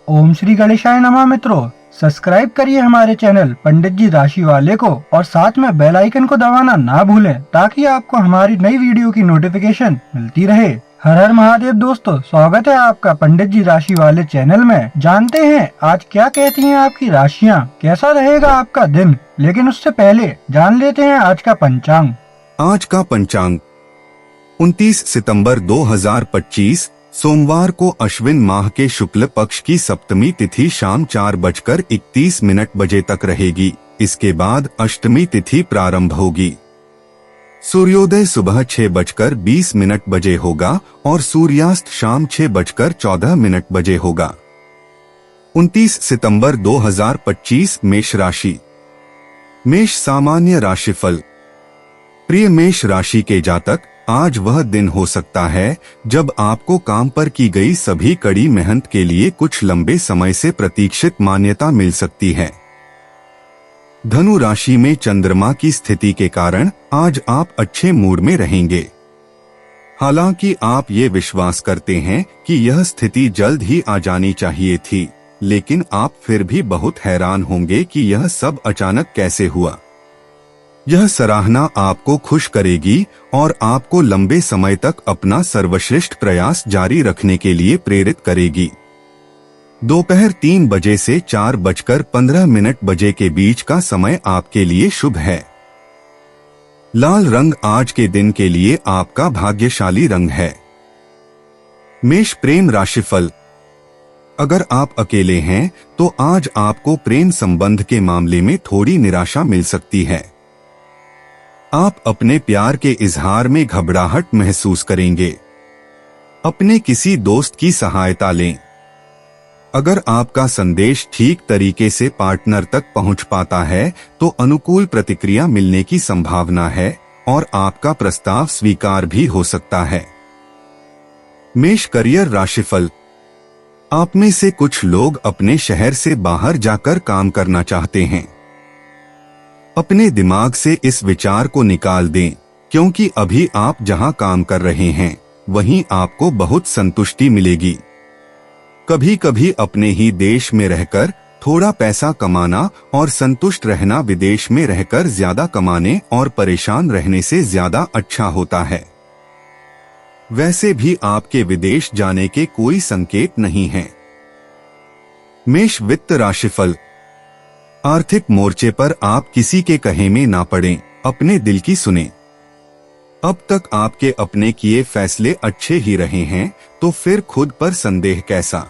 ओम श्री गणेशाय नमः। मित्रों, सब्सक्राइब करिए हमारे चैनल पंडित जी राशि वाले को और साथ में बेल आइकन को दबाना ना भूलें ताकि आपको हमारी नई वीडियो की नोटिफिकेशन मिलती रहे। हर हर महादेव दोस्तों, स्वागत है आपका पंडित जी राशि वाले चैनल में। जानते हैं आज क्या कहती हैं आपकी राशियां, कैसा रहेगा आपका दिन। लेकिन उससे पहले जान लेते हैं आज का पंचांग। आज का पंचांग 29 सितंबर 2025 सोमवार को अश्विन माह के शुक्ल पक्ष की सप्तमी तिथि शाम 4:31 तक रहेगी। इसके बाद अष्टमी तिथि प्रारंभ होगी। सूर्योदय सुबह 6:20 होगा और सूर्यास्त शाम 6:14 होगा। 29 सितंबर 2025 मेष राशि। मेष सामान्य राशिफल। प्रिय मेष राशि के जातक, आज वह दिन हो सकता है जब आपको काम पर की गई सभी कड़ी मेहनत के लिए कुछ लंबे समय से प्रतीक्षित मान्यता मिल सकती है। धनु राशि में चंद्रमा की स्थिति के कारण आज आप अच्छे मूड में रहेंगे। हालांकि आप ये विश्वास करते हैं कि यह स्थिति जल्द ही आ जानी चाहिए थी, लेकिन आप फिर भी बहुत हैरान होंगे कि यह सब अचानक कैसे हुआ। यह सराहना आपको खुश करेगी और आपको लंबे समय तक अपना सर्वश्रेष्ठ प्रयास जारी रखने के लिए प्रेरित करेगी। दोपहर 3 बजे से 4:15 के बीच का समय आपके लिए शुभ है। लाल रंग आज के दिन के लिए आपका भाग्यशाली रंग है। मेष प्रेम राशिफल। अगर आप अकेले हैं तो आज आपको प्रेम संबंध के मामले में थोड़ी निराशा मिल सकती है। आप अपने प्यार के इजहार में घबराहट महसूस करेंगे। अपने किसी दोस्त की सहायता लें। अगर आपका संदेश ठीक तरीके से पार्टनर तक पहुंच पाता है तो अनुकूल प्रतिक्रिया मिलने की संभावना है और आपका प्रस्ताव स्वीकार भी हो सकता है। मेष करियर राशिफल। आप में से कुछ लोग अपने शहर से बाहर जाकर काम करना चाहते हैं। अपने दिमाग से इस विचार को निकाल दें, क्योंकि अभी आप जहां काम कर रहे हैं वहीं आपको बहुत संतुष्टि मिलेगी। कभी कभी अपने ही देश में रहकर थोड़ा पैसा कमाना और संतुष्ट रहना विदेश में रहकर ज्यादा कमाने और परेशान रहने से ज्यादा अच्छा होता है। वैसे भी आपके विदेश जाने के कोई संकेत नहीं हैं। मेष वित्त राशिफल। आर्थिक मोर्चे पर आप किसी के कहे में ना पड़ें, अपने दिल की सुनें। अब तक आपके अपने किए फैसले अच्छे ही रहे हैं, तो फिर खुद पर संदेह कैसा।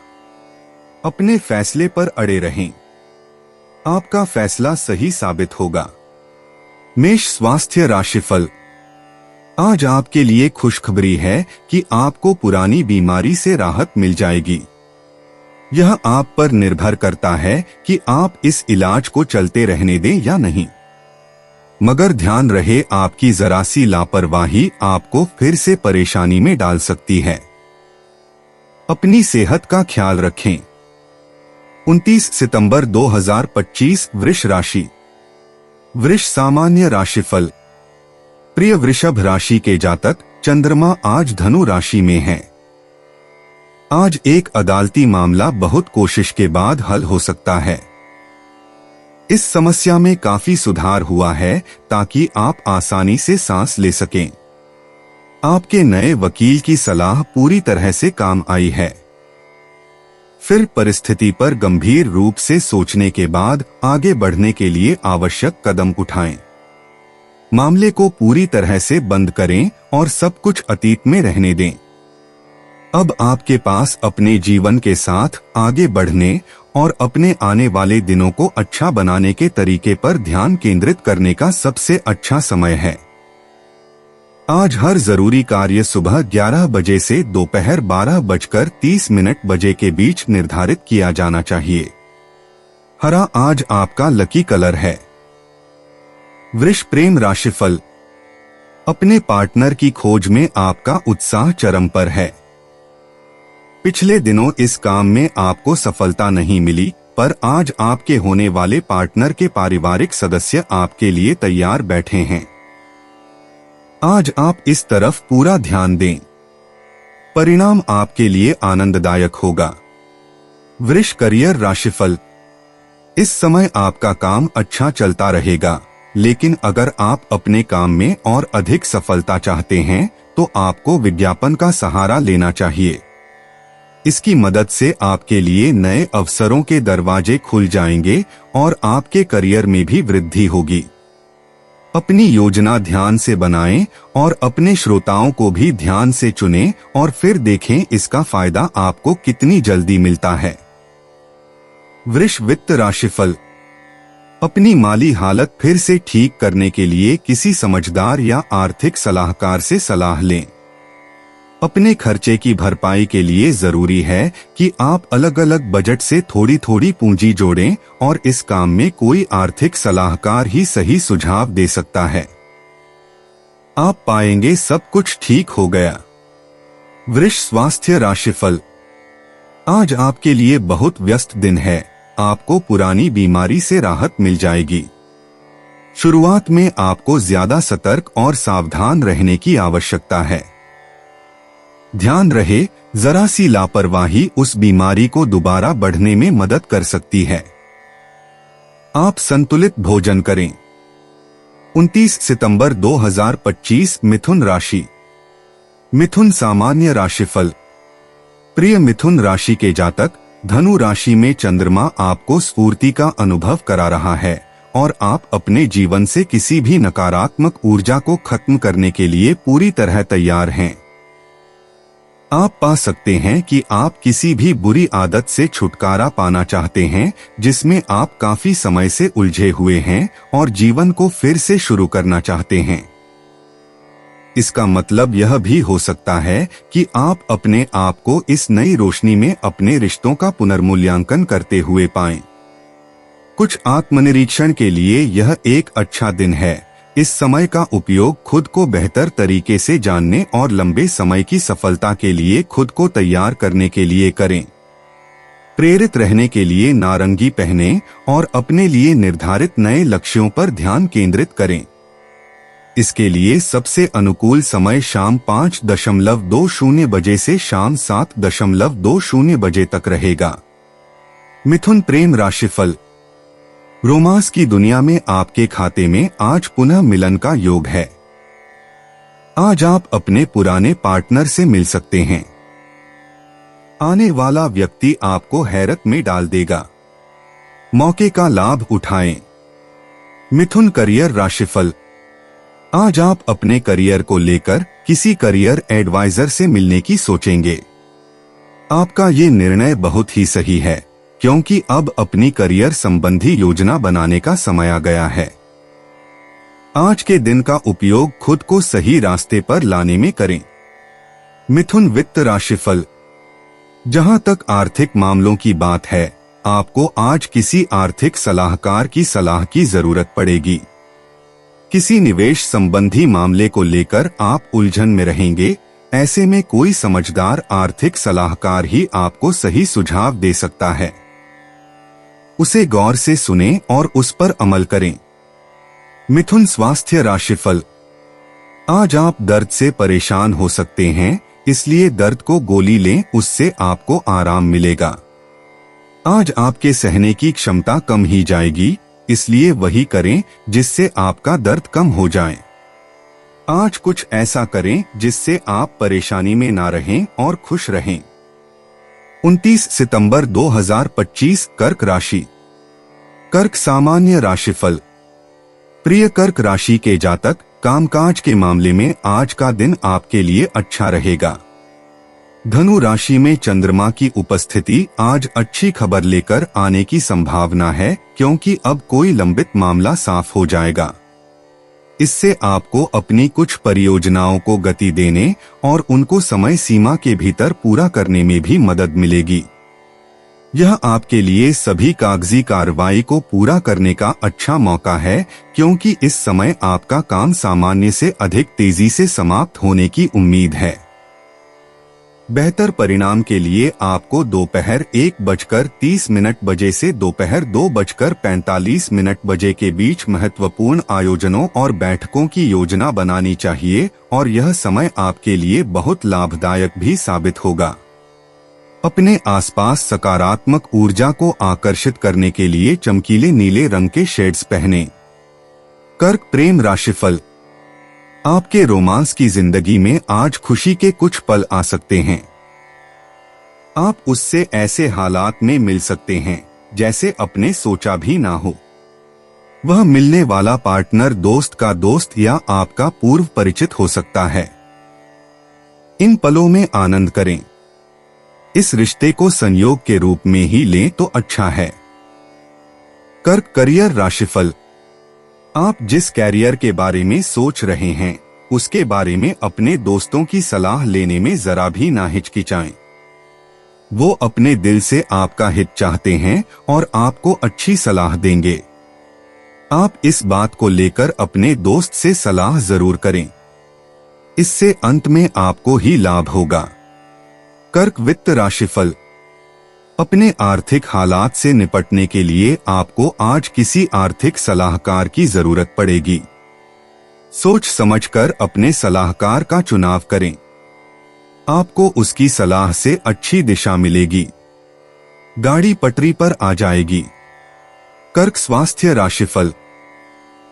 अपने फैसले पर अड़े रहें, आपका फैसला सही साबित होगा। मेष स्वास्थ्य राशिफल। आज आपके लिए खुशखबरी है कि आपको पुरानी बीमारी से राहत मिल जाएगी। यह आप पर निर्भर करता है कि आप इस इलाज को चलते रहने दें या नहीं। मगर ध्यान रहे, आपकी जरा सी लापरवाही आपको फिर से परेशानी में डाल सकती है। अपनी सेहत का ख्याल रखें। 29 सितंबर 2025 वृष राशि। वृष सामान्य राशिफल। प्रिय वृषभ राशि के जातक, चंद्रमा आज धनु राशि में है। आज एक अदालती मामला बहुत कोशिश के बाद हल हो सकता है। इस समस्या में काफी सुधार हुआ है ताकि आप आसानी से सांस ले सकें। आपके नए वकील की सलाह पूरी तरह से काम आई है। फिर परिस्थिति पर गंभीर रूप से सोचने के बाद आगे बढ़ने के लिए आवश्यक कदम उठाएं। मामले को पूरी तरह से बंद करें और सब कुछ अतीत में रहने दें। अब आपके पास अपने जीवन के साथ आगे बढ़ने और अपने आने वाले दिनों को अच्छा बनाने के तरीके पर ध्यान केंद्रित करने का सबसे अच्छा समय है। आज हर जरूरी कार्य सुबह 11 बजे से दोपहर 12:30 के बीच निर्धारित किया जाना चाहिए। हरा आज आपका लकी कलर है। वृष प्रेम राशिफल। अपने पार्टनर की खोज में आपका उत्साह चरम पर है। पिछले दिनों इस काम में आपको सफलता नहीं मिली, पर आज आपके होने वाले पार्टनर के पारिवारिक सदस्य आपके लिए तैयार बैठे हैं। आज आप इस तरफ पूरा ध्यान दें। परिणाम आपके लिए आनंददायक होगा। वृष करियर राशिफल। इस समय आपका काम अच्छा चलता रहेगा, लेकिन अगर आप अपने काम में और अधिक सफलता चाहते हैं तो आपको विज्ञापन का सहारा लेना चाहिए। इसकी मदद से आपके लिए नए अवसरों के दरवाजे खुल जाएंगे और आपके करियर में भी वृद्धि होगी। अपनी योजना ध्यान से बनाएं और अपने श्रोताओं को भी ध्यान से चुनें और फिर देखें इसका फायदा आपको कितनी जल्दी मिलता है। वृष वित्त राशिफल। अपनी माली हालत फिर से ठीक करने के लिए किसी समझदार या आर्थिक सलाहकार से सलाह लें। अपने खर्चे की भरपाई के लिए जरूरी है कि आप अलग अलग बजट से थोड़ी थोड़ी पूंजी जोड़ें और इस काम में कोई आर्थिक सलाहकार ही सही सुझाव दे सकता है। आप पाएंगे सब कुछ ठीक हो गया। वृष स्वास्थ्य राशिफल। आज आपके लिए बहुत व्यस्त दिन है। आपको पुरानी बीमारी से राहत मिल जाएगी। शुरुआत में आपको ज्यादा सतर्क और सावधान रहने की आवश्यकता है। ध्यान रहे, जरा सी लापरवाही उस बीमारी को दोबारा बढ़ने में मदद कर सकती है। आप संतुलित भोजन करें। 29 सितंबर 2025 मिथुन राशि। मिथुन सामान्य राशिफल। प्रिय मिथुन राशि के जातक, धनु राशि में चंद्रमा आपको स्फूर्ति का अनुभव करा रहा है और आप अपने जीवन से किसी भी नकारात्मक ऊर्जा को खत्म करने के लिए पूरी तरह तैयार हैं। आप पा सकते हैं कि आप किसी भी बुरी आदत से छुटकारा पाना चाहते हैं जिसमें आप काफी समय से उलझे हुए हैं और जीवन को फिर से शुरू करना चाहते हैं। इसका मतलब यह भी हो सकता है कि आप अपने आप को इस नई रोशनी में अपने रिश्तों का पुनर्मूल्यांकन करते हुए पाएं। कुछ आत्मनिरीक्षण के लिए यह एक अच्छा दिन है। इस समय का उपयोग खुद को बेहतर तरीके से जानने और लंबे समय की सफलता के लिए खुद को तैयार करने के लिए करें। प्रेरित रहने के लिए नारंगी पहनें और अपने लिए निर्धारित नए लक्ष्यों पर ध्यान केंद्रित करें। इसके लिए सबसे अनुकूल समय शाम 5:20 बजे से शाम 7:20 बजे तक रहेगा। मिथुन प्रेम राशिफल। रोमांस की दुनिया में आपके खाते में आज पुनः मिलन का योग है। आज आप अपने पुराने पार्टनर से मिल सकते हैं। आने वाला व्यक्ति आपको हैरत में डाल देगा। मौके का लाभ उठाएं। मिथुन करियर राशिफल। आज आप अपने करियर को लेकर किसी करियर एडवाइजर से मिलने की सोचेंगे। आपका ये निर्णय बहुत ही सही है, क्योंकि अब अपनी करियर संबंधी योजना बनाने का समय आ गया है। आज के दिन का उपयोग खुद को सही रास्ते पर लाने में करें। मिथुन वित्त राशिफल। जहां तक आर्थिक मामलों की बात है, आपको आज किसी आर्थिक सलाहकार की सलाह की जरूरत पड़ेगी। किसी निवेश संबंधी मामले को लेकर आप उलझन में रहेंगे। ऐसे में कोई समझदार आर्थिक सलाहकार ही आपको सही सुझाव दे सकता है। उसे गौर से सुनें और उस पर अमल करें। मिथुन स्वास्थ्य राशिफल। आज आप दर्द से परेशान हो सकते हैं, इसलिए दर्द को गोली लें, उससे आपको आराम मिलेगा। आज आपके सहने की क्षमता कम ही जाएगी, इसलिए वही करें जिससे आपका दर्द कम हो जाए। आज कुछ ऐसा करें जिससे आप परेशानी में ना रहें और खुश रहें। 29 सितंबर 2025 कर्क राशि। कर्क सामान्य राशिफल। प्रिय कर्क राशि के जातक, कामकाज के मामले में आज का दिन आपके लिए अच्छा रहेगा। धनु राशि में चंद्रमा की उपस्थिति आज अच्छी खबर लेकर आने की संभावना है, क्योंकि अब कोई लंबित मामला साफ हो जाएगा। इससे आपको अपनी कुछ परियोजनाओं को गति देने और उनको समय सीमा के भीतर पूरा करने में भी मदद मिलेगी। यह आपके लिए सभी कागजी कार्रवाई को पूरा करने का अच्छा मौका है, क्योंकि इस समय आपका काम सामान्य से अधिक तेजी से समाप्त होने की उम्मीद है। बेहतर परिणाम के लिए आपको दोपहर 1:30 बजे से दोपहर 2:45 बजे के बीच महत्वपूर्ण आयोजनों और बैठकों की योजना बनानी चाहिए और यह समय आपके लिए बहुत लाभदायक भी साबित होगा। अपने आसपास सकारात्मक ऊर्जा को आकर्षित करने के लिए चमकीले नीले रंग के शेड्स पहने। कर्क प्रेम राशिफल। आपके रोमांस की जिंदगी में आज खुशी के कुछ पल आ सकते हैं। आप उससे ऐसे हालात में मिल सकते हैं जैसे अपने सोचा भी ना हो। वह मिलने वाला पार्टनर दोस्त का दोस्त या आपका पूर्व परिचित हो सकता है। इन पलों में आनंद करें। इस रिश्ते को संयोग के रूप में ही लें तो अच्छा है। कर्क करियर राशिफल। आप जिस कैरियर के बारे में सोच रहे हैं उसके बारे में अपने दोस्तों की सलाह लेने में जरा भी ना हिचकिचाएं। वो अपने दिल से आपका हित चाहते हैं और आपको अच्छी सलाह देंगे। आप इस बात को लेकर अपने दोस्त से सलाह जरूर करें। इससे अंत में आपको ही लाभ होगा। कर्क वित्त राशिफल। अपने आर्थिक हालात से निपटने के लिए आपको आज किसी आर्थिक सलाहकार की जरूरत पड़ेगी। सोच समझकर अपने सलाहकार का चुनाव करें। आपको उसकी सलाह से अच्छी दिशा मिलेगी। गाड़ी पटरी पर आ जाएगी। कर्क स्वास्थ्य राशिफल।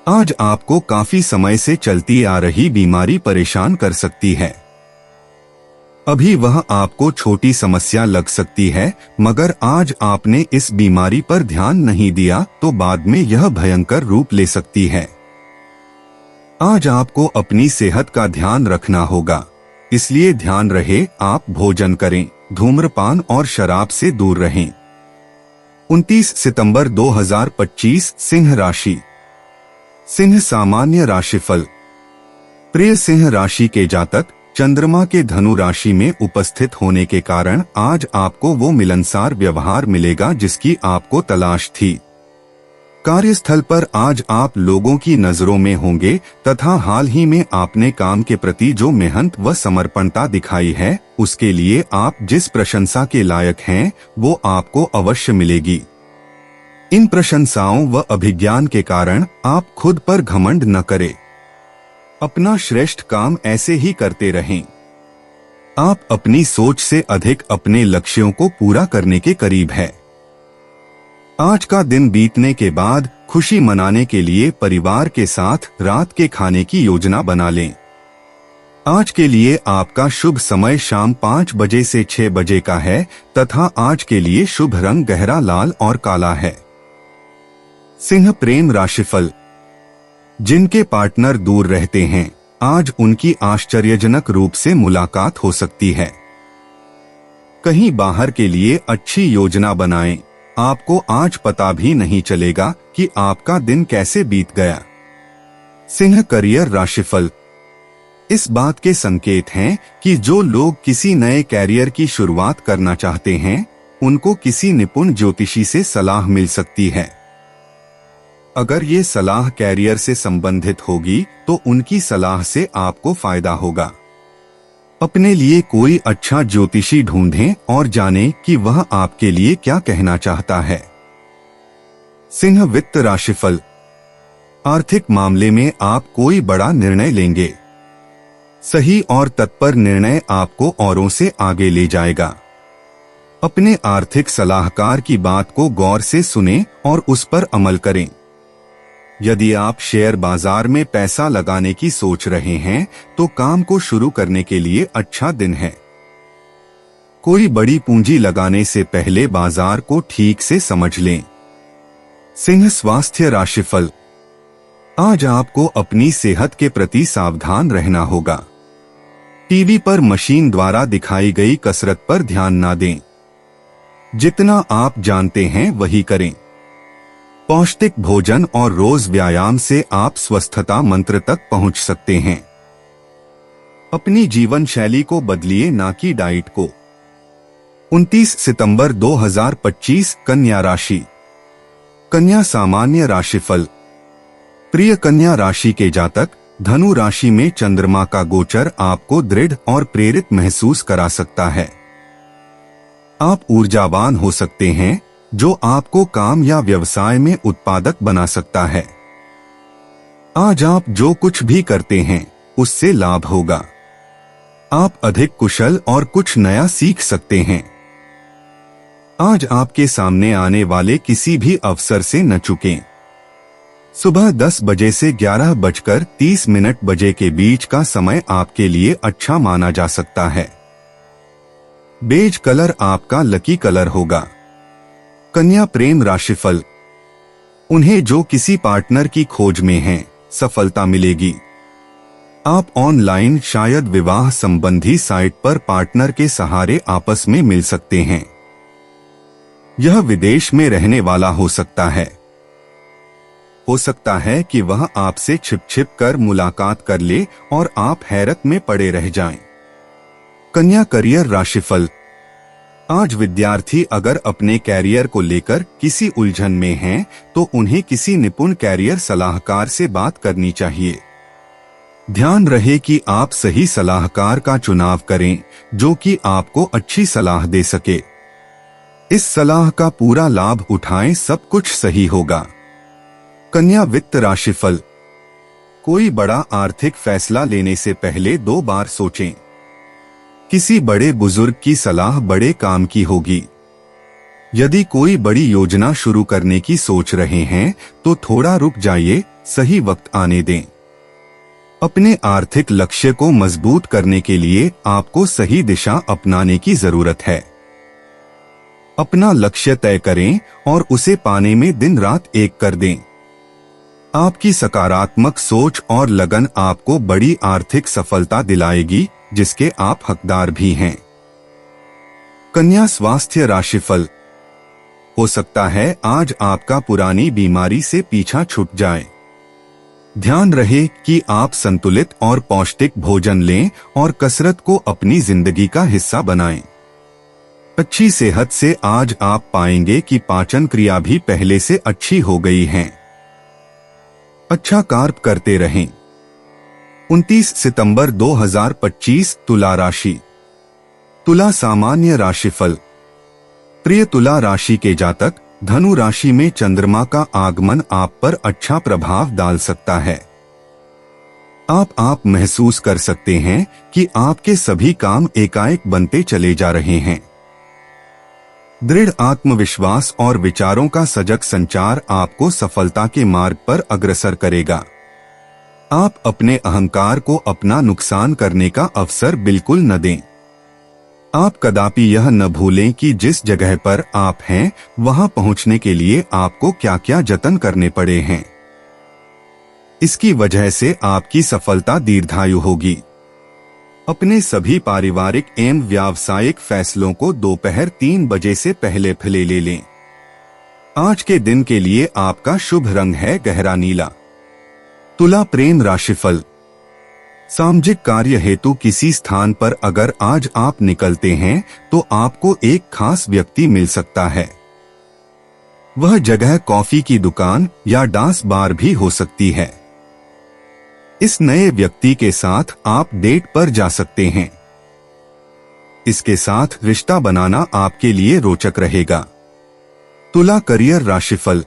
आज आपको काफी समय से चलती आ रही बीमारी परेशान कर सकती है। अभी वह आपको छोटी समस्या लग सकती है, मगर आज आपने इस बीमारी पर ध्यान नहीं दिया तो बाद में यह भयंकर रूप ले सकती है। आज आपको अपनी सेहत का ध्यान रखना होगा, इसलिए ध्यान रहे आप भोजन करें, धूम्रपान और शराब से दूर रहें। 29 सितंबर 2025 सिंह राशि। सिंह सामान्य राशिफल। प्रिय सिंह राशि के जातक, चंद्रमा के धनु राशि में उपस्थित होने के कारण आज आपको वो मिलनसार व्यवहार मिलेगा जिसकी आपको तलाश थी। कार्यस्थल पर आज आप लोगों की नजरों में होंगे तथा हाल ही में आपने काम के प्रति जो मेहनत व समर्पणता दिखाई है उसके लिए आप जिस प्रशंसा के लायक हैं वो आपको अवश्य मिलेगी। इन प्रशंसाओं व अभिज्ञान के कारण आप खुद पर घमंड न करें। अपना श्रेष्ठ काम ऐसे ही करते रहें। आप अपनी सोच से अधिक अपने लक्ष्यों को पूरा करने के करीब है। आज का दिन बीतने के बाद खुशी मनाने के लिए परिवार के साथ रात के खाने की योजना बना लें। आज के लिए आपका शुभ समय शाम 5 बजे से 6 बजे का है तथा आज के लिए शुभ रंग गहरा लाल और काला है। सिंह प्रेम राशिफल। जिनके पार्टनर दूर रहते हैं आज उनकी आश्चर्यजनक रूप से मुलाकात हो सकती है। कहीं बाहर के लिए अच्छी योजना बनाएं। आपको आज पता भी नहीं चलेगा कि आपका दिन कैसे बीत गया। सिंह करियर राशिफल। इस बात के संकेत हैं कि जो लोग किसी नए कैरियर की शुरुआत करना चाहते हैं उनको किसी निपुण ज्योतिषी से सलाह मिल सकती है। अगर ये सलाह कैरियर से संबंधित होगी तो उनकी सलाह से आपको फायदा होगा। अपने लिए कोई अच्छा ज्योतिषी ढूंढें और जानें कि वह आपके लिए क्या कहना चाहता है। सिंह वित्त राशिफल। आर्थिक मामले में आप कोई बड़ा निर्णय लेंगे। सही और तत्पर निर्णय आपको औरों से आगे ले जाएगा। अपने आर्थिक सलाहकार की बात को गौर से सुनें और उस पर अमल करें। यदि आप शेयर बाजार में पैसा लगाने की सोच रहे हैं तो काम को शुरू करने के लिए अच्छा दिन है। कोई बड़ी पूंजी लगाने से पहले बाजार को ठीक से समझ लें। सिंह स्वास्थ्य राशिफल। आज आपको अपनी सेहत के प्रति सावधान रहना होगा। टीवी पर मशीन द्वारा दिखाई गई कसरत पर ध्यान ना दें। जितना आप जानते हैं वही करें। पौष्टिक भोजन और रोज व्यायाम से आप स्वस्थता मंत्र तक पहुंच सकते हैं। अपनी जीवन शैली को बदलिए, ना कि डाइट को। 29 सितंबर 2025 कन्या राशि। कन्या सामान्य राशिफल। प्रिय कन्या राशि के जातक, धनु राशि में चंद्रमा का गोचर आपको दृढ़ और प्रेरित महसूस करा सकता है। आप ऊर्जावान हो सकते हैं जो आपको काम या व्यवसाय में उत्पादक बना सकता है। आज आप जो कुछ भी करते हैं उससे लाभ होगा। आप अधिक कुशल और कुछ नया सीख सकते हैं। आज आपके सामने आने वाले किसी भी अवसर से न चूकें। सुबह 10 बजे से 11:30 बजे के बीच का समय आपके लिए अच्छा माना जा सकता है। बेज कलर आपका लकी कलर होगा। कन्या प्रेम राशिफल। उन्हें जो किसी पार्टनर की खोज में हैं, सफलता मिलेगी। आप ऑनलाइन शायद विवाह संबंधी साइट पर पार्टनर के सहारे आपस में मिल सकते हैं। यह विदेश में रहने वाला हो सकता है। हो सकता है कि वह आपसे छिप कर मुलाकात कर ले और आप हैरत में पड़े रह जाएं। कन्या करियर राशिफल। आज विद्यार्थी अगर अपने कैरियर को लेकर किसी उलझन में हैं, तो उन्हें किसी निपुण कैरियर सलाहकार से बात करनी चाहिए। ध्यान रहे कि आप सही सलाहकार का चुनाव करें, जो कि आपको अच्छी सलाह दे सके। इस सलाह का पूरा लाभ उठाएं, सब कुछ सही होगा। कन्या वित्त राशिफल। कोई बड़ा आर्थिक फैसला लेने से पहले 2 बार सोचें। किसी बड़े बुजुर्ग की सलाह बड़े काम की होगी। यदि कोई बड़ी योजना शुरू करने की सोच रहे हैं, तो थोड़ा रुक जाइए, सही वक्त आने दें। अपने आर्थिक लक्ष्य को मजबूत करने के लिए आपको सही दिशा अपनाने की जरूरत है। अपना लक्ष्य तय करें और उसे पाने में दिन रात एक कर दें। आपकी सकारात्मक सोच और लगन आपको बड़ी आर्थिक सफलता दिलाएगी, जिसके आप हकदार भी हैं। कन्या स्वास्थ्य राशिफल। हो सकता है आज आपका पुरानी बीमारी से पीछा छूट जाए। ध्यान रहे कि आप संतुलित और पौष्टिक भोजन लें और कसरत को अपनी जिंदगी का हिस्सा बनाएं। अच्छी सेहत से आज आप पाएंगे कि पाचन क्रिया भी पहले से अच्छी हो गई है। अच्छा कार्य करते रहें। 29 सितंबर 2025 तुला राशि। तुला सामान्य राशिफल। प्रिय तुला राशि के जातक, धनु राशि में चंद्रमा का आगमन आप पर अच्छा प्रभाव डाल सकता है। आप महसूस कर सकते हैं कि आपके सभी काम एकाएक बनते चले जा रहे हैं। दृढ़ आत्मविश्वास और विचारों का सजग संचार आपको सफलता के मार्ग पर अग्रसर करेगा। आप अपने अहंकार को अपना नुकसान करने का अवसर बिल्कुल न दें। आप कदापि यह न भूलें कि जिस जगह पर आप हैं, वहां पहुंचने के लिए आपको क्या क्या जतन करने पड़े हैं। इसकी वजह से आपकी सफलता दीर्घायु होगी। अपने सभी पारिवारिक एवं व्यावसायिक फैसलों को दोपहर 3 बजे से पहले ले लें। आज के दिन के लिए आपका शुभ रंग है गहरा नीला। तुला प्रेम राशिफल। सामाजिक कार्य हेतु किसी स्थान पर अगर आज आप निकलते हैं, तो आपको एक खास व्यक्ति मिल सकता है। वह जगह कॉफी की दुकान या डांस बार भी हो सकती है। इस नए व्यक्ति के साथ आप डेट पर जा सकते हैं। इसके साथ रिश्ता बनाना आपके लिए रोचक रहेगा। तुला करियर राशिफल।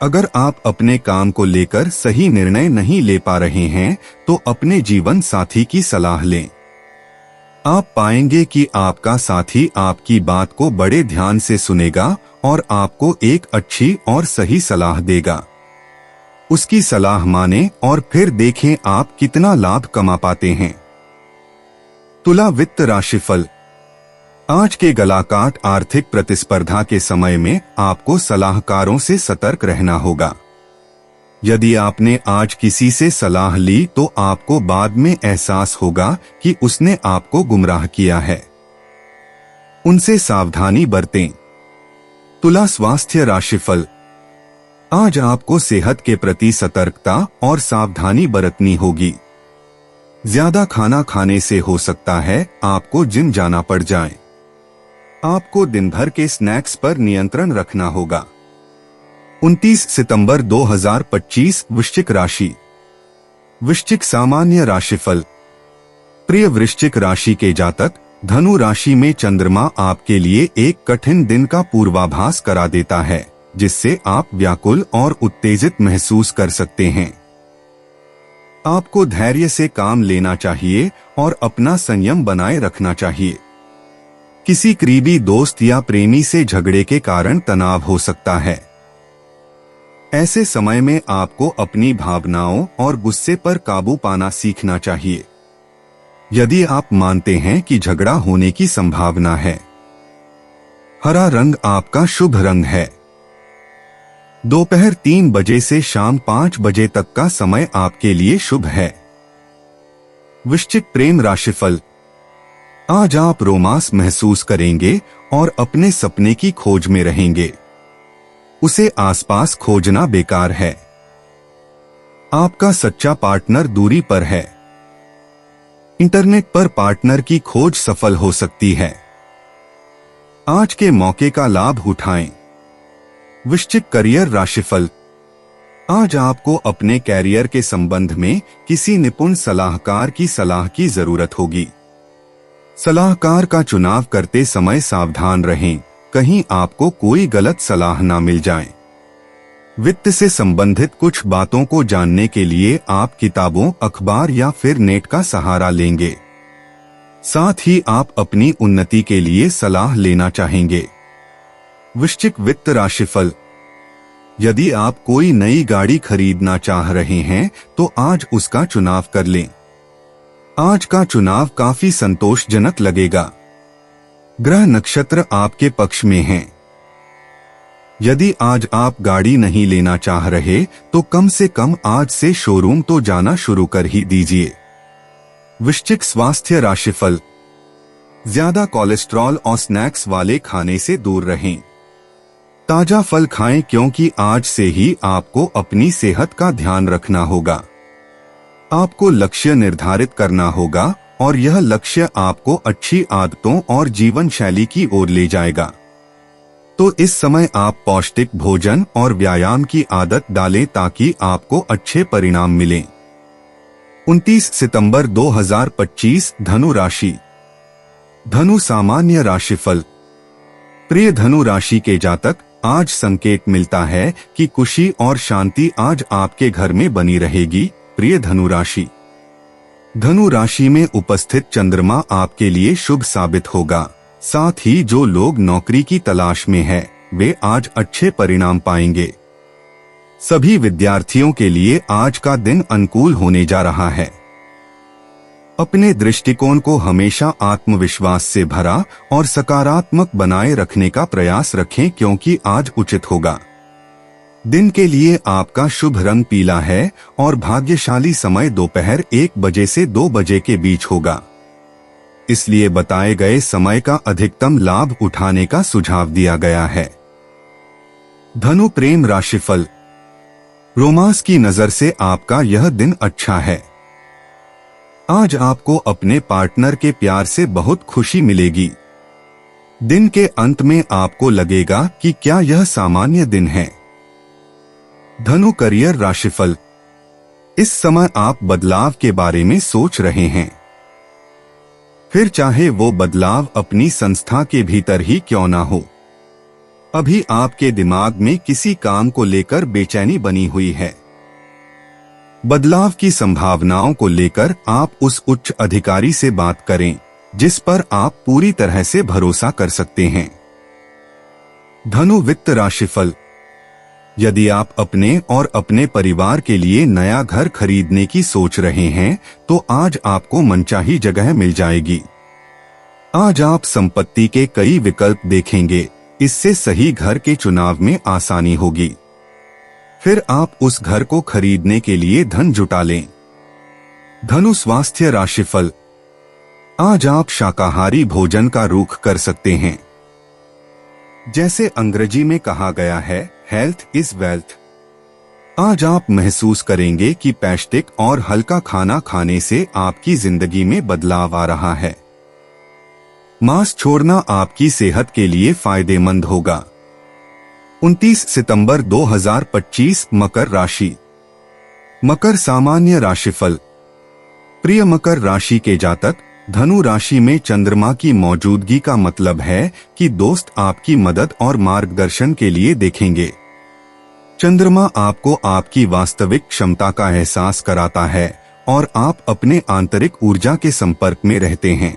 अगर आप अपने काम को लेकर सही निर्णय नहीं ले पा रहे हैं, तो अपने जीवन साथी की सलाह लें। आप पाएंगे कि आपका साथी आपकी बात को बड़े ध्यान से सुनेगा और आपको एक अच्छी और सही सलाह देगा। उसकी सलाह माने और फिर देखें आप कितना लाभ कमा पाते हैं। तुला वित्त राशिफल। आज के गलाकाट आर्थिक प्रतिस्पर्धा के समय में आपको सलाहकारों से सतर्क रहना होगा। यदि आपने आज किसी से सलाह ली, तो आपको बाद में एहसास होगा कि उसने आपको गुमराह किया है। उनसे सावधानी बरतें। तुला स्वास्थ्य राशिफल। आज आपको सेहत के प्रति सतर्कता और सावधानी बरतनी होगी। ज्यादा खाना खाने से हो सकता है आपको जिम जाना पड़ जाए। आपको दिन भर के स्नैक्स पर नियंत्रण रखना होगा। 29 सितंबर 2025 वृश्चिक राशि। वृश्चिक सामान्य राशिफल। प्रिय वृश्चिक राशि के जातक, धनु राशि में चंद्रमा आपके लिए एक कठिन दिन का पूर्वाभास करा देता है, जिससे आप व्याकुल और उत्तेजित महसूस कर सकते हैं। आपको धैर्य से काम लेना चाहिए और अपना संयम बनाए रखना चाहिए। किसी करीबी दोस्त या प्रेमी से झगड़े के कारण तनाव हो सकता है। ऐसे समय में आपको अपनी भावनाओं और गुस्से पर काबू पाना सीखना चाहिए। यदि आप मानते हैं कि झगड़ा होने की संभावना है, हरा रंग आपका शुभ रंग है। दोपहर 3 बजे से शाम 5 बजे तक का समय आपके लिए शुभ है। वृश्चिक प्रेम राशिफल। आज आप रोमांस महसूस करेंगे और अपने सपने की खोज में रहेंगे। उसे आसपास खोजना बेकार है। आपका सच्चा पार्टनर दूरी पर है। इंटरनेट पर पार्टनर की खोज सफल हो सकती है। आज के मौके का लाभ उठाएं। वृश्चिक करियर राशिफल। आज आपको अपने कैरियर के संबंध में किसी निपुण सलाहकार की सलाह की जरूरत होगी। सलाहकार का चुनाव करते समय सावधान रहें, कहीं आपको कोई गलत सलाह ना मिल जाए। वित्त से संबंधित कुछ बातों को जानने के लिए आप किताबों, अखबार या फिर नेट का सहारा लेंगे। साथ ही आप अपनी उन्नति के लिए सलाह लेना चाहेंगे। वृश्चिक वित्त राशिफल। यदि आप कोई नई गाड़ी खरीदना चाह रहे हैं तो आज उसका चुनाव कर लें। आज का चुनाव काफी संतोषजनक लगेगा। ग्रह नक्षत्र आपके पक्ष में हैं। यदि आज आप गाड़ी नहीं लेना चाह रहे तो कम से कम आज से शोरूम तो जाना शुरू कर ही दीजिए। वृश्चिक स्वास्थ्य राशिफल। ज्यादा कोलेस्ट्रॉल और स्नैक्स वाले खाने से दूर रहें। ताजा फल खाएं क्योंकि आज से ही आपको अपनी सेहत का ध्यान रखना होगा। आपको लक्ष्य निर्धारित करना होगा और यह लक्ष्य आपको अच्छी आदतों और जीवन शैली की ओर ले जाएगा। तो इस समय आप पौष्टिक भोजन और व्यायाम की आदत डालें ताकि आपको अच्छे परिणाम मिलें। 29 सितंबर 2025 धनु राशि। धनु सामान्य राशिफल। प्रिय धनु राशि के जातक, आज संकेत मिलता है कि खुशी और शांति आज आपके घर में बनी रहेगी। प्रिय धनु राशि। धनु राशि में उपस्थित चंद्रमा आपके लिए शुभ साबित होगा। साथ ही जो लोग नौकरी की तलाश में हैं, वे आज अच्छे परिणाम पाएंगे। सभी विद्यार्थियों के लिए आज का दिन अनुकूल होने जा रहा है। अपने दृष्टिकोण को हमेशा आत्मविश्वास से भरा और सकारात्मक बनाए रखने का प्रयास रखें क्योंकि आज उचित होगा। दिन के लिए आपका शुभ रंग पीला है और भाग्यशाली समय दोपहर 1 बजे से 2 बजे के बीच होगा। इसलिए बताए गए समय का अधिकतम लाभ उठाने का सुझाव दिया गया है। धनु प्रेम राशिफल। रोमांस की नजर से आपका यह दिन अच्छा है। आज आपको अपने पार्टनर के प्यार से बहुत खुशी मिलेगी। दिन के अंत में आपको लगेगा कि क्या यह सामान्य दिन है। धनु करियर राशिफल। इस समय आप बदलाव के बारे में सोच रहे हैं, फिर चाहे वो बदलाव अपनी संस्था के भीतर ही क्यों ना हो। अभी आपके दिमाग में किसी काम को लेकर बेचैनी बनी हुई है। बदलाव की संभावनाओं को लेकर आप उस उच्च अधिकारी से बात करें जिस पर आप पूरी तरह से भरोसा कर सकते हैं। धनु वित्त राशिफल। यदि आप अपने और अपने परिवार के लिए नया घर खरीदने की सोच रहे हैं तो आज आपको मनचाही जगह मिल जाएगी। आज आप संपत्ति के कई विकल्प देखेंगे, इससे सही घर के चुनाव में आसानी होगी। फिर आप उस घर को खरीदने के लिए धन जुटा लें। धनु स्वास्थ्य राशिफल। आज आप शाकाहारी भोजन का रुख कर सकते हैं। जैसे अंग्रेजी में कहा गया है, हेल्थ इज वेल्थ। आज आप महसूस करेंगे कि पौष्टिक और हल्का खाना खाने से आपकी जिंदगी में बदलाव आ रहा है। मांस छोड़ना आपकी सेहत के लिए फायदेमंद होगा। 29 सितंबर 2025 मकर राशि। मकर सामान्य राशिफल। प्रिय मकर राशि के जातक, धनु राशि में चंद्रमा की मौजूदगी का मतलब है कि दोस्त आपकी मदद और मार्गदर्शन के लिए देखेंगे। चंद्रमा आपको आपकी वास्तविक क्षमता का एहसास कराता है और आप अपने आंतरिक ऊर्जा के संपर्क में रहते हैं।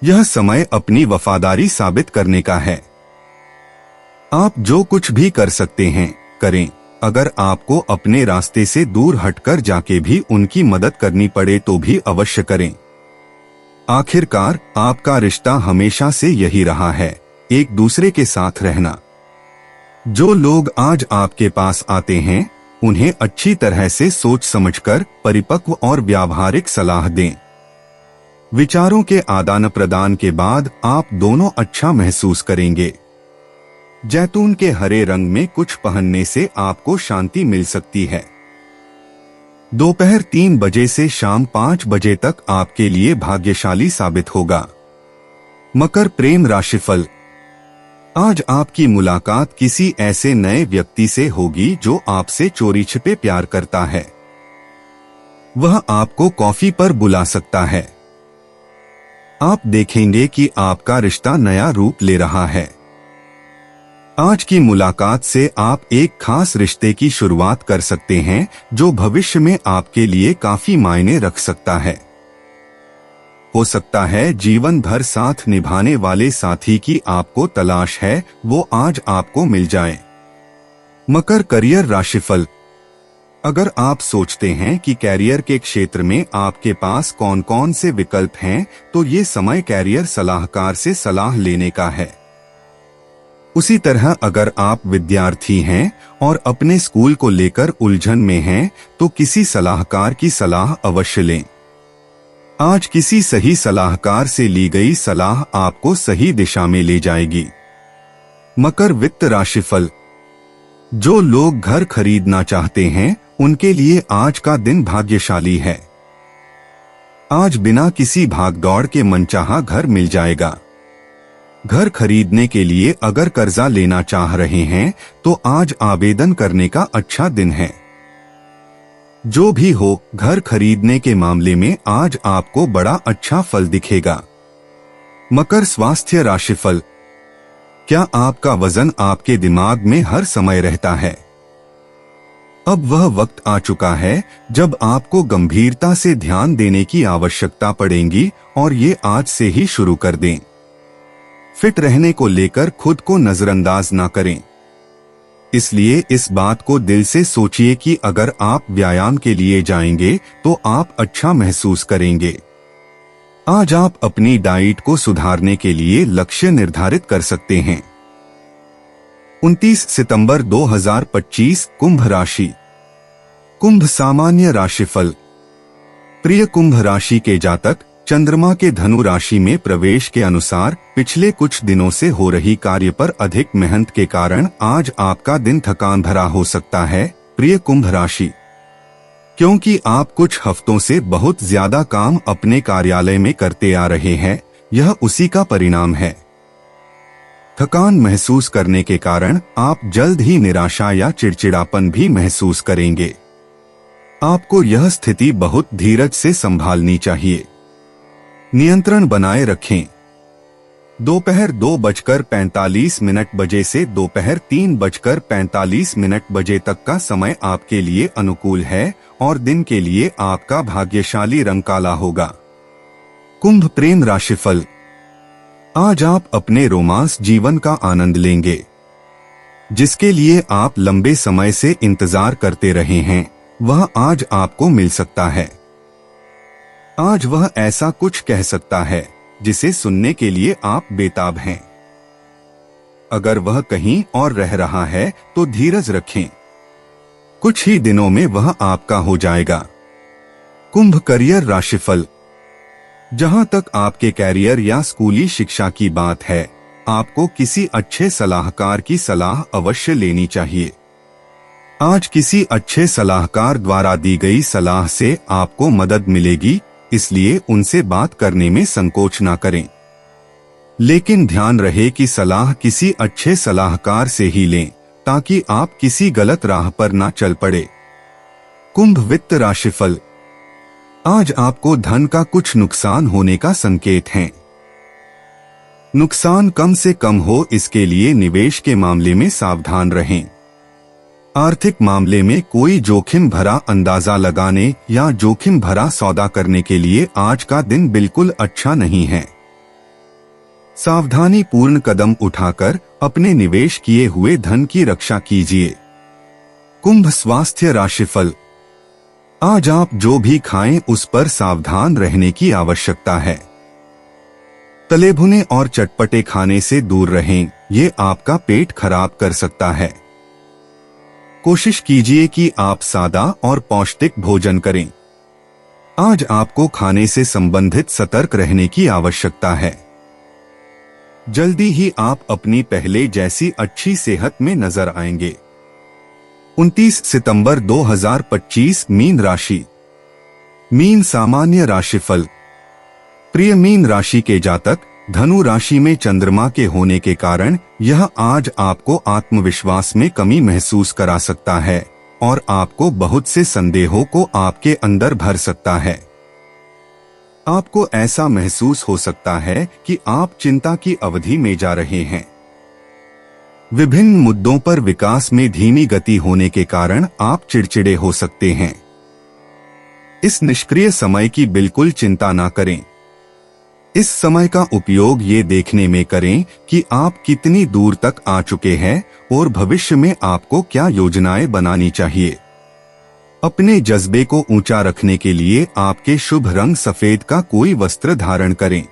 यह समय अपनी वफादारी साबित करने का है। आप जो कुछ भी कर सकते हैं करें। अगर आपको अपने रास्ते से दूर हटकर जाके भी उनकी मदद करनी पड़े तो भी अवश्य करें। आखिरकार आपका रिश्ता हमेशा से यही रहा है, एक दूसरे के साथ रहना। जो लोग आज आपके पास आते हैं उन्हें अच्छी तरह से सोच समझकर परिपक्व और व्यावहारिक सलाह दें। विचारों के आदान प्रदान के बाद आप दोनों अच्छा महसूस करेंगे। जैतून के हरे रंग में कुछ पहनने से आपको शांति मिल सकती है। दोपहर 3 बजे से शाम 5 बजे तक आपके लिए भाग्यशाली साबित होगा। मकर प्रेम राशिफल। आज आपकी मुलाकात किसी ऐसे नए व्यक्ति से होगी जो आपसे चोरी छिपे प्यार करता है। वह आपको कॉफी पर बुला सकता है। आप देखेंगे कि आपका रिश्ता नया रूप ले रहा है। आज की मुलाकात से आप एक खास रिश्ते की शुरुआत कर सकते हैं जो भविष्य में आपके लिए काफी मायने रख सकता है। हो सकता है जीवन भर साथ निभाने वाले साथी की आपको तलाश है, वो आज आपको मिल जाए। मकर करियर राशिफल। अगर आप सोचते हैं कि कैरियर के क्षेत्र में आपके पास कौन कौन से विकल्प हैं, तो ये समय कैरियर सलाहकार से सलाह लेने का है। उसी तरह अगर आप विद्यार्थी हैं और अपने स्कूल को लेकर उलझन में हैं, तो किसी सलाहकार की सलाह अवश्य लें। आज किसी सही सलाहकार से ली गई सलाह आपको सही दिशा में ले जाएगी। मकर वित्त राशिफल। जो लोग घर खरीदना चाहते हैं उनके लिए आज का दिन भाग्यशाली है। आज बिना किसी भागदौड़ के मनचाहा घर मिल जाएगा। घर खरीदने के लिए अगर कर्जा लेना चाह रहे हैं तो आज आवेदन करने का अच्छा दिन है। जो भी हो, घर खरीदने के मामले में आज आपको बड़ा अच्छा फल दिखेगा। मकर स्वास्थ्य राशिफल। क्या आपका वजन आपके दिमाग में हर समय रहता है? अब वह वक्त आ चुका है जब आपको गंभीरता से ध्यान देने की आवश्यकता पड़ेगी और ये आज से ही शुरू कर दें। फिट रहने को लेकर खुद को नजरअंदाज ना करें। इसलिए इस बात को दिल से सोचिए कि अगर आप व्यायाम के लिए जाएंगे तो आप अच्छा महसूस करेंगे। आज आप अपनी डाइट को सुधारने के लिए लक्ष्य निर्धारित कर सकते हैं। 29 सितंबर 2025 कुंभ राशि। कुंभ सामान्य राशिफल। प्रिय कुंभ राशि के जातक, चंद्रमा के धनु राशि में प्रवेश के अनुसार पिछले कुछ दिनों से हो रही कार्य पर अधिक मेहनत के कारण आज आपका दिन थकान भरा हो सकता है। प्रिय कुंभ राशि, क्योंकि आप कुछ हफ्तों से बहुत ज्यादा काम अपने कार्यालय में करते आ रहे हैं, यह उसी का परिणाम है। थकान महसूस करने के कारण आप जल्द ही निराशा या चिड़चिड़ापन भी महसूस करेंगे। आपको यह स्थिति बहुत धीरज से संभालनी चाहिए। नियंत्रण बनाए रखें। दोपहर 2:45 बजे से दोपहर 3:45 बजे तक का समय आपके लिए अनुकूल है और दिन के लिए आपका भाग्यशाली रंग काला होगा। कुंभ प्रेम राशिफल। आज आप अपने रोमांस जीवन का आनंद लेंगे, जिसके लिए आप लंबे समय से इंतजार करते रहे हैं, वह आज आपको मिल सकता है। आज वह ऐसा कुछ कह सकता है जिसे सुनने के लिए आप बेताब हैं। अगर वह कहीं और रह रहा है तो धीरज रखें, कुछ ही दिनों में वह आपका हो जाएगा। कुंभ करियर राशिफल। जहां तक आपके कैरियर या स्कूली शिक्षा की बात है, आपको किसी अच्छे सलाहकार की सलाह अवश्य लेनी चाहिए। आज किसी अच्छे सलाहकार द्वारा दी गई सलाह से आपको मदद मिलेगी, इसलिए उनसे बात करने में संकोच ना करें। लेकिन ध्यान रहे कि सलाह किसी अच्छे सलाहकार से ही लें, ताकि आप किसी गलत राह पर ना चल पड़े। कुंभ वित्त राशिफल। आज आपको धन का कुछ नुकसान होने का संकेत है। नुकसान कम से कम हो, इसके लिए निवेश के मामले में सावधान रहें। आर्थिक मामले में कोई जोखिम भरा अंदाजा लगाने या जोखिम भरा सौदा करने के लिए आज का दिन बिल्कुल अच्छा नहीं है। सावधानी पूर्ण कदम उठाकर अपने निवेश किए हुए धन की रक्षा कीजिए। कुंभ स्वास्थ्य राशिफल। आज आप जो भी खाएं उस पर सावधान रहने की आवश्यकता है। तले भुने और चटपटे खाने से दूर रहें, ये आपका पेट खराब कर सकता है। कोशिश कीजिए कि आप सादा और पौष्टिक भोजन करें। आज आपको खाने से संबंधित सतर्क रहने की आवश्यकता है। जल्दी ही आप अपनी पहले जैसी अच्छी सेहत में नजर आएंगे। 29 सितंबर 2025 मीन राशि। मीन सामान्य राशिफल। प्रिय मीन राशि के जातक, धनु राशि में चंद्रमा के होने के कारण यह आज आपको आत्मविश्वास में कमी महसूस करा सकता है और आपको बहुत से संदेहों को आपके अंदर भर सकता है। आपको ऐसा महसूस हो सकता है कि आप चिंता की अवधि में जा रहे हैं। विभिन्न मुद्दों पर विकास में धीमी गति होने के कारण आप चिड़चिड़े हो सकते हैं। इस निष्क्रिय समय की बिल्कुल चिंता ना करें। इस समय का उपयोग ये देखने में करें कि आप कितनी दूर तक आ चुके हैं और भविष्य में आपको क्या योजनाएं बनानी चाहिए। अपने जज्बे को ऊंचा रखने के लिए आपके शुभ रंग सफेद का कोई वस्त्र धारण करें।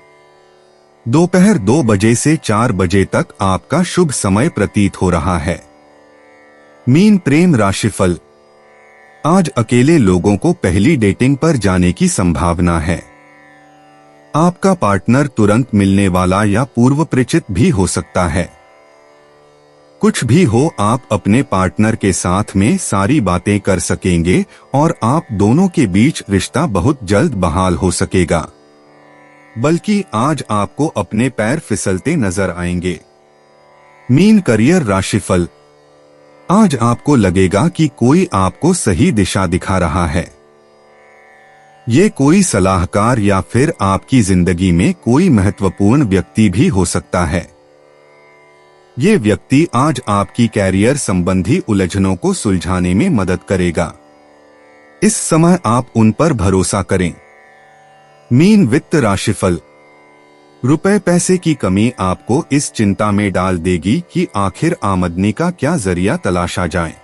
दोपहर 2 बजे से 4 बजे तक आपका शुभ समय प्रतीत हो रहा है। मीन प्रेम राशिफल। आज अकेले लोगों को पहली डेटिंग पर जाने की संभावना है। आपका पार्टनर तुरंत मिलने वाला या पूर्व परिचित भी हो सकता है। कुछ भी हो, आप अपने पार्टनर के साथ में सारी बातें कर सकेंगे और आप दोनों के बीच रिश्ता बहुत जल्द बहाल हो सकेगा। बल्कि आज आपको अपने पैर फिसलते नजर आएंगे। मीन करियर राशिफल। आज आपको लगेगा कि कोई आपको सही दिशा दिखा रहा है। ये कोई सलाहकार या फिर आपकी जिंदगी में कोई महत्वपूर्ण व्यक्ति भी हो सकता है। ये व्यक्ति आज आपकी कैरियर संबंधी उलझनों को सुलझाने में मदद करेगा। इस समय आप उन पर भरोसा करें। मीन वित्त राशिफल। रुपए पैसे की कमी आपको इस चिंता में डाल देगी कि आखिर आमदनी का क्या जरिया तलाशा जाए।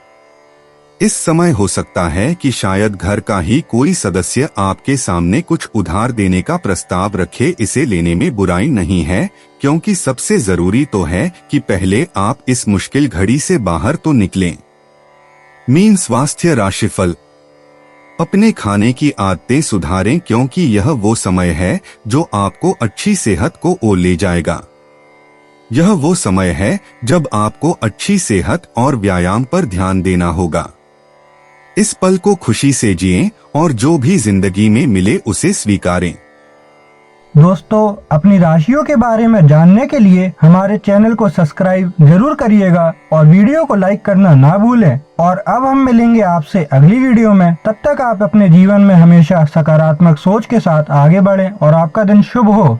इस समय हो सकता है कि शायद घर का ही कोई सदस्य आपके सामने कुछ उधार देने का प्रस्ताव रखे। इसे लेने में बुराई नहीं है, क्योंकि सबसे जरूरी तो है कि पहले आप इस मुश्किल घड़ी से बाहर तो निकलें। मीन स्वास्थ्य राशिफल। अपने खाने की आदतें सुधारें, क्योंकि यह वो समय है जो आपको अच्छी सेहत को ओर ले जाएगा। यह वो समय है जब आपको अच्छी सेहत और व्यायाम पर ध्यान देना होगा। इस पल को खुशी से जिएं और जो भी जिंदगी में मिले उसे स्वीकारें। दोस्तों, अपनी राशियों के बारे में जानने के लिए हमारे चैनल को सब्सक्राइब जरूर करिएगा और वीडियो को लाइक करना ना भूलें। और अब हम मिलेंगे आपसे अगली वीडियो में। तब तक आप अपने जीवन में हमेशा सकारात्मक सोच के साथ आगे बढ़ें और आपका दिन शुभ हो।